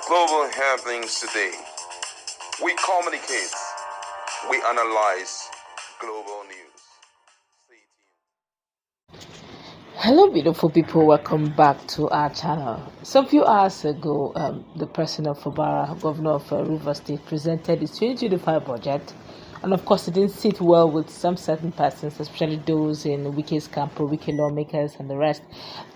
Global happenings today. We communicate. We analyze global news. Stay tuned. Hello, beautiful people. Welcome back to our channel. Some few hours ago, the president of Fubara, governor of Rivers State, presented his 2025 budget. And of course, it didn't sit well with some certain persons, especially those in Wike's camp, ProWike lawmakers, and the rest.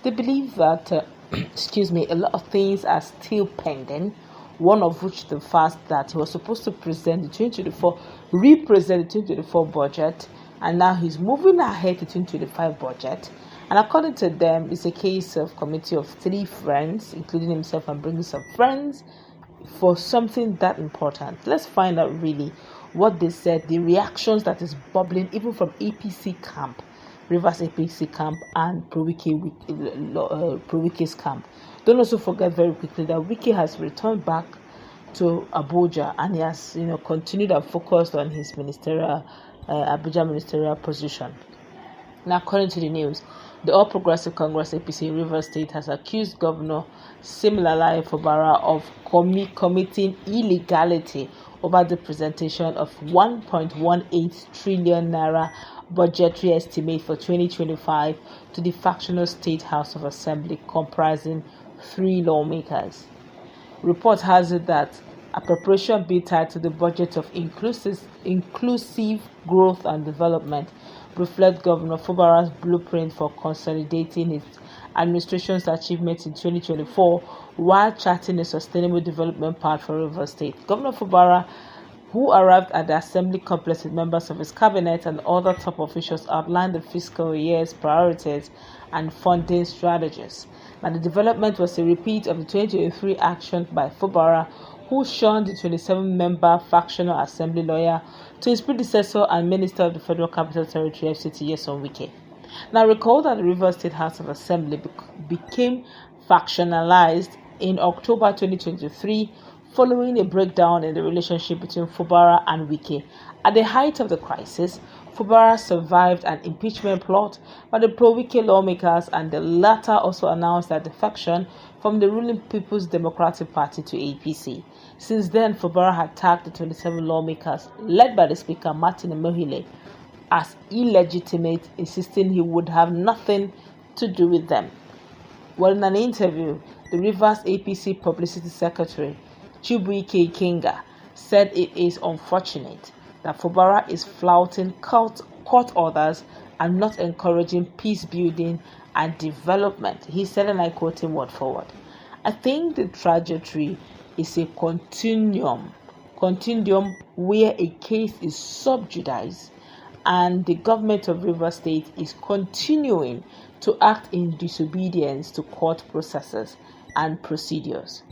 They believe that, a lot of things are still pending. One of which the fact that he was supposed to represent the 2024 budget, and now he's moving ahead to 2025 budget. And according to them, it's a case of committee of 3 friends, including himself and bringing some friends, for something that important. Let's find out really what they said, the reactions that is bubbling even from APC camp, Rivers APC camp, and ProWike's camp. Don't also forget very quickly that Wike has returned back to Abuja, and he has continued and focused on his ministerial Abuja ministerial position. Now, according to the news, the All Progressive Congress APC Rivers State has accused Governor Siminalayi Fubara of committing illegality over the presentation of 1.18 trillion naira budgetary estimate for 2025 to the factional State House of Assembly, comprising 3 lawmakers. Report has it that appropriation bill tied to the budget of inclusive growth and development reflect Governor Fubara's blueprint for consolidating his administration's achievements in 2024 while charting a sustainable development path for Rivers State. Governor Fubara, who arrived at the assembly complex with members of his cabinet and other top officials, outlined the fiscal year's priorities and funding strategies. Now, the development was a repeat of the 2023 action by Fubara, who shunned the 27-member factional assembly lawyer to his predecessor and Minister of the Federal Capital Territory FCT, Nyesom Wike. Now, recall that the Rivers State House of Assembly became factionalized in October 2023 following a breakdown in the relationship between Fubara and Wike. At the height of the crisis, Fubara survived an impeachment plot by the ProWike lawmakers, and the latter also announced their defection from the ruling People's Democratic Party to APC. Since then, Fubara had tagged the 27 lawmakers, led by the Speaker Martin Emohile, as illegitimate, insisting he would have nothing to do with them. Well, in an interview, the Rivers APC Publicity Secretary, Chibuike Ikenga, said it is unfortunate that Fubara is flouting court orders and not encouraging peace building and development. He said, and I quote him word for word, "I think the trajectory is a continuum where a case is sub judice and the government of Rivers State is continuing to act in disobedience to court processes and procedures.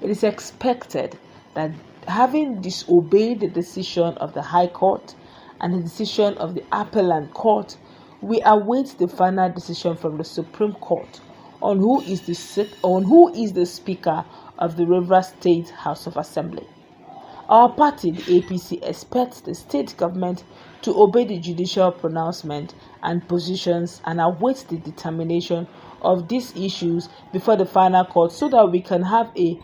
It is expected that, having disobeyed the decision of the High Court and the decision of the Appellate Court, we await the final decision from the Supreme Court on who is the Speaker of the Rivers State House of Assembly. Our party, the APC, expects the state government to obey the judicial pronouncement and positions and awaits the determination of these issues before the final court so that we can have a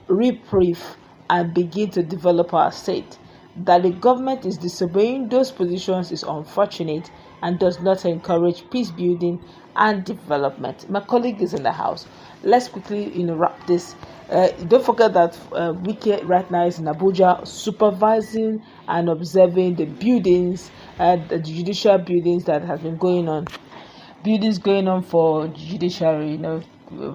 reprieve and begin to develop our state. That the government is disobeying those positions is unfortunate and does not encourage peace building and development." My colleague is in the house. Let's quickly wrap this. Don't forget that Wike right now is in Abuja supervising and observing the buildings, the judicial buildings that have been going on. Buildings going on for Judiciary,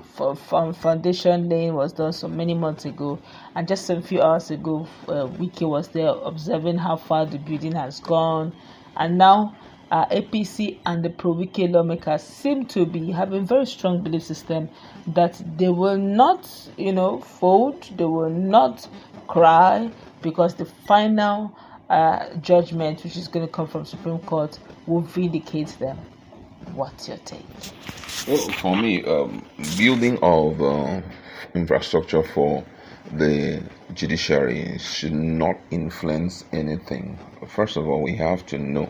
for foundation laying was done so many months ago, and just a few hours ago, Wike was there observing how far the building has gone, and now APC and the ProWike lawmakers seem to be having very strong belief system that they will not, fold, they will not cry, because the final judgment, which is going to come from Supreme Court, will vindicate them. What's your take? Well, for me, building of infrastructure for the judiciary should not influence anything. First of all, we have to know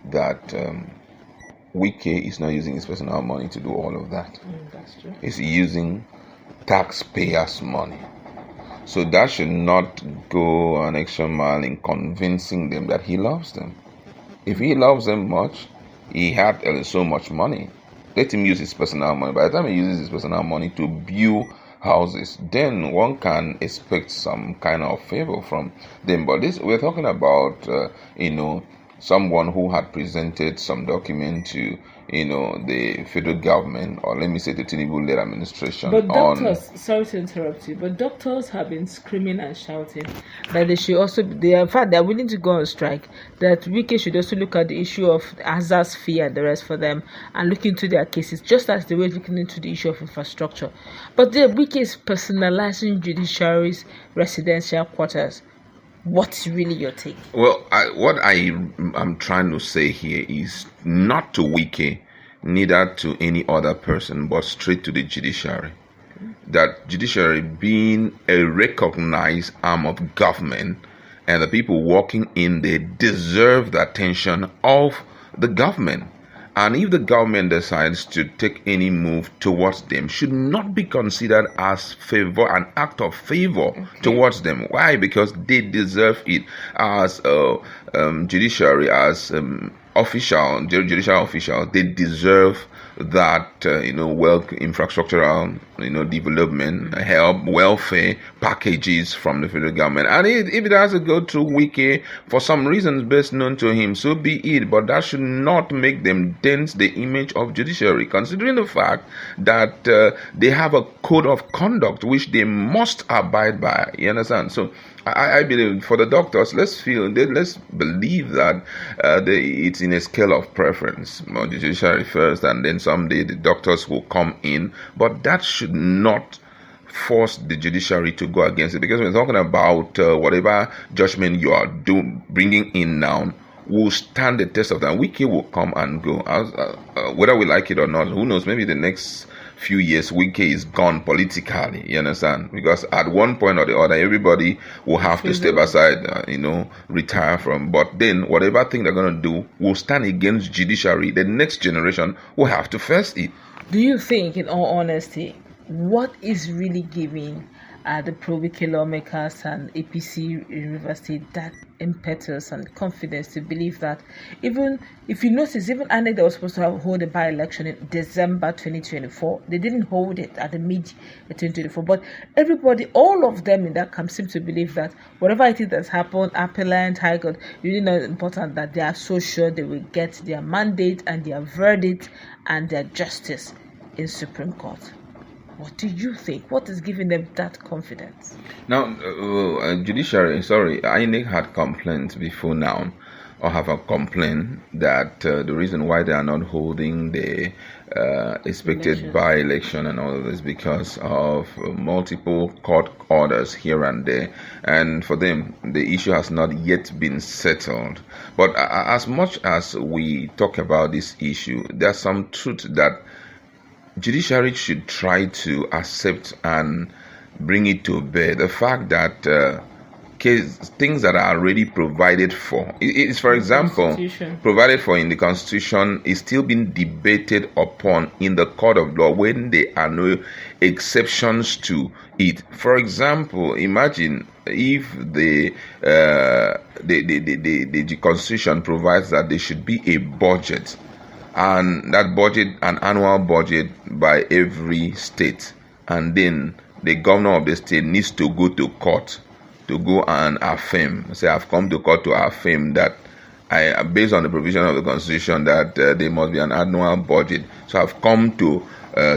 that Wike is not using his personal money to do all of that. That's true. He's using taxpayers' money. So that should not go an extra mile in convincing them that he loves them. If he loves them much, he had so much money. Let him use his personal money. By the time he uses his personal money to build houses, then one can expect some kind of favor from them. But this, we're talking about, someone who had presented some document to, the federal government, or let me say the Tinubu-led administration. But doctors, sorry to interrupt you, but doctors have been screaming and shouting that they should also, in fact, they're willing to go on strike, that Wike should also look at the issue of hazardous fee and the rest for them and look into their cases, just as they were looking into the issue of infrastructure. But the Wike is personalizing judiciary's residential quarters. What's really your take? Well, what I'm trying to say here is not to Wike, neither to any other person, but straight to the judiciary. That judiciary being a recognized arm of government, and the people working in there deserve the attention of the government. And if the government decides to take any move towards them, should not be considered as an act of favor towards them. Why? Because they deserve it as judiciary, as judicial officials. They deserve that infrastructural development, help, welfare packages from the federal government. And if it has to go through Wike for some reasons best known to him, so be it. But that should not make them dent the image of judiciary, considering the fact that they have a code of conduct which they must abide by. You understand? So I believe for the doctors, let's believe that it's in a scale of preference. Judiciary first, and then someday the doctors will come in. But that should not force the judiciary to go against it, because we're talking about whatever judgment you are bringing in now will stand the test of time. Wike will come and go, whether we like it or not. Who knows? Maybe the next few years Wike is gone politically, you understand? Because at one point or the other, everybody will have to step aside, retire from. But then whatever thing they're going to do will stand against judiciary. The next generation will have to face it. Do you think, in all honesty, what is really giving the ProWike lawmakers and APC in Rivers State that impetus and confidence to believe that, even if you notice, even INEC that was supposed to hold a by-election in December 2024, they didn't hold it at the mid-2024. But everybody, all of them in that camp seem to believe that whatever it is that's happened, appellant, high court, really not important, that they are so sure they will get their mandate and their verdict and their justice in Supreme Court. What do you think? What is giving them that confidence? Now, INEC had complaints before now, or have a complaint that the reason why they are not holding the expected by-election and all of this because of multiple court orders here and there, and for them the issue has not yet been settled. But as much as we talk about this issue, there's some truth that judiciary should try to accept and bring it to bear. The fact that things that are already provided for, it's for example provided for in the Constitution, is still being debated upon in the court of law when there are no exceptions to it. For example, imagine if the Constitution provides that there should be a budget, and that budget, an annual budget by every state, and then the governor of the state needs to go to court to go and affirm, say, I've come to court to affirm that based on the provision of the Constitution, that there must be an annual budget. So I've come to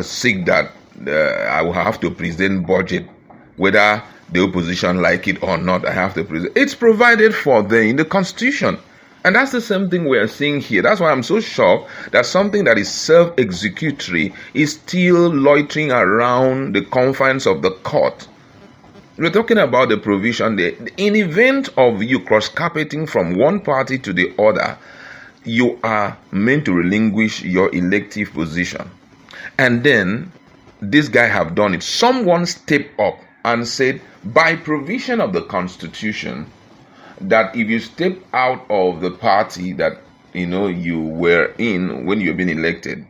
seek that I will have to present budget, whether the opposition like it or not. I have to present. It's provided for there in the Constitution. And that's the same thing we are seeing here. That's why I'm so shocked that something that is self-executory is still loitering around the confines of the court. We're talking about the provision there. In event of you cross-carpeting from one party to the other, you are meant to relinquish your elective position. And then this guy have done it. Someone stepped up and said, by provision of the Constitution, that if you step out of the party that you were in when you've been elected,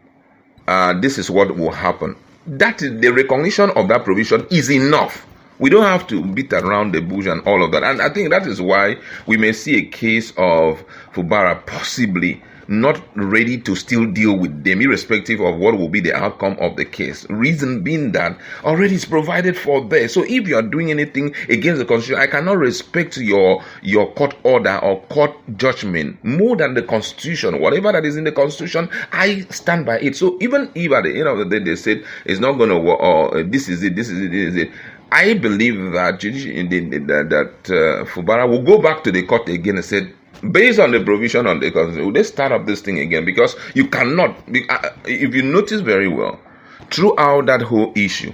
this is what will happen. That is the recognition of that provision is enough We don't have to beat around the bush and all of that. And I think that is why we may see a case of Fubara possibly not ready to still deal with them, irrespective of what will be the outcome of the case. Reason being that already it's provided for there. So if you are doing anything against the Constitution, I cannot respect your court order or court judgment more than the Constitution. Whatever that is in the Constitution, I stand by it. So even if at the end of the day they said it's not going to work, or this is it, this is it. I believe that Fubara will go back to the court again and said, based on the provision on the Constitution, they start up this thing again, because you cannot. If you notice very well, throughout that whole issue,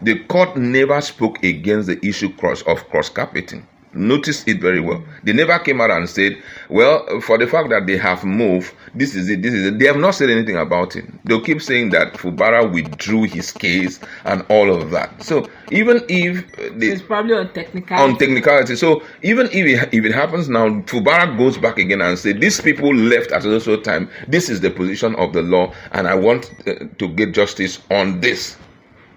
the court never spoke against the issue of cross-carpeting. Notice it very well. They never came out and said, well, for the fact that they have moved, this is it. They have not said anything about it. They'll keep saying that Fubara withdrew his case and all of that. So even if it's probably on technicality. So even if it happens now, Fubara goes back again and say, these people left at a time. This is the position of the law, and I want to get justice on this.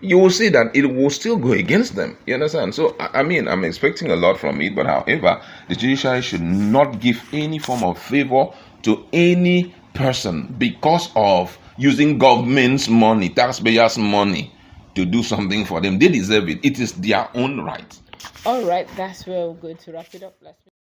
You will see that it will still go against them. You understand? So, I mean, I'm expecting a lot from it, but however, the judiciary should not give any form of favor to any person because of using government's money, taxpayers' money, to do something for them. They deserve it. It is their own right. All right, that's where we're going to wrap it up.